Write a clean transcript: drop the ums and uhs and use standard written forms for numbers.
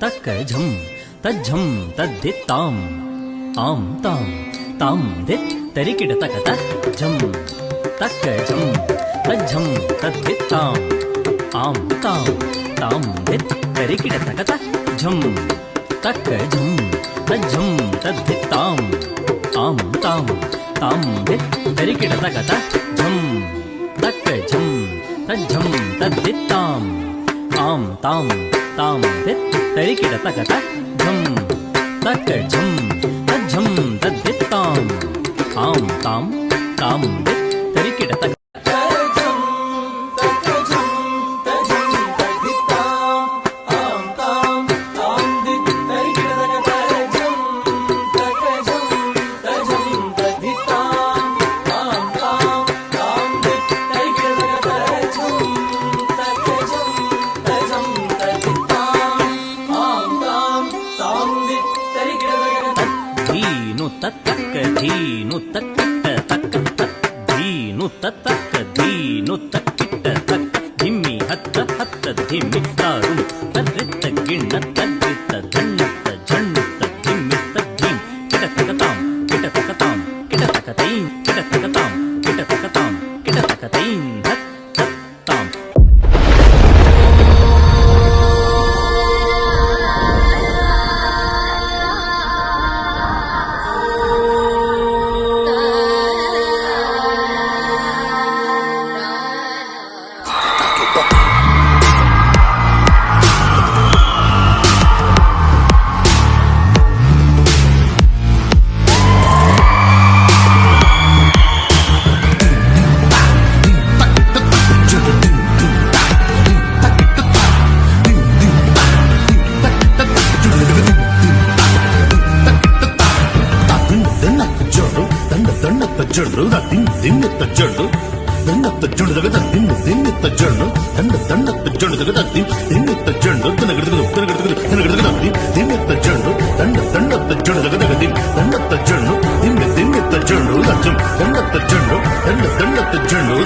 ತಕ್ಕ ಝಂ ತಜ್ಜಂ ತದ್ದಿತ್ತಾಂ ಆಂ ತಾಂ ತಾಂ ದಿತ್ ತರಿಕಿಡ ತಕತ ಝಂ ತಕ್ಕ ಝಂ ತಜ್ಜಂ ತದ್ದಿತ್ತಾಂ ಆಂ ತಾಂ ತಾಂ ದಿತ್ ತರಿಕಿಡ ತಕತ ಝಂ ತಕ್ಕ ಝಂ ತಜ್ಜಂ ತದ್ದಿತ್ತಾಂ ಆಂ ತಾಂ ತಾಂ ದಿತ್ ತರಿಕಿಡ ತಕತ ಝಂ ತಕ್ಕ ಝಂ ತಜ್ಜಂ ತದ್ದಿತ್ತಾಂ ಆಂ ತಾಂ ತಾಂ ದಿತ್ ತರಿಕಿಡ ತಕತ ಝಂ ತಕ್ಕ ಝಂ ತಜ್ಜಂ ತದ್ದಿತ್ತಾಂ ಆಂ ತಾಂ ತಾಂ ದಿತ್ ತರಿಕಿಡ ತಕ ಧೀನು ತಕ್ಕಿಟ್ಟ ತಕ್ಕ ಧೀನು ತಕ್ಕ ಧೀನು ತಕ್ಕಿಟ್ಟ ತಕ್ಕ ಧಿಮ್ಮಿ ಹತ್ತ ಹತ್ತ ಧಿಮ್ಮಿ ತಾರು ತರ್ರಿತ್ತ ಗಿಣ್ಣ ತರ್ರಿತ್ತ ಧಣ್ಣತ್ತ ಝಣ್ಣತ್ತ ಧಿಮ್ಮಿತ್ತ ಧೀಮ್ ಕಿಟ ತಕತಾಂ ಕಿಟ ತಕತಾಂ ಕಿಟ ತಕತೈಂ ಕಿಟ ತಕತಾಂ ಕಿಟ ತಕತಾಂ ಕಿಟ ತಕತೈಂ ಹತ್ ಹತ್ ತಾಂ ಜಡ್ಡು ದಿನ್ನತ್ತ ಜಡ್ಡು ದಂಡತ್ತ ಜಡ್ಡದಾಗ ದಿನ್ನತ್ತ ಜಡ್ಡು ದಂಡತ್ತ ಜಡ್ಡದಾಗ ದಿನ್ನತ್ತ ಜಡ್ಡು ತನಗಡದ ದಿನ್ನತ್ತ ಜಡ್ಡು ದಂಡತ್ತ ಜಡ್ಡದಾಗ ದಂಡತ್ತ ಜಡ್ಡು ದಿನ್ನತ್ತ ಜಡ್ಡು ದಂಡತ್ತ ಜಡ್ಡು ದಂಡತ್ತ ಜಡ್ಡು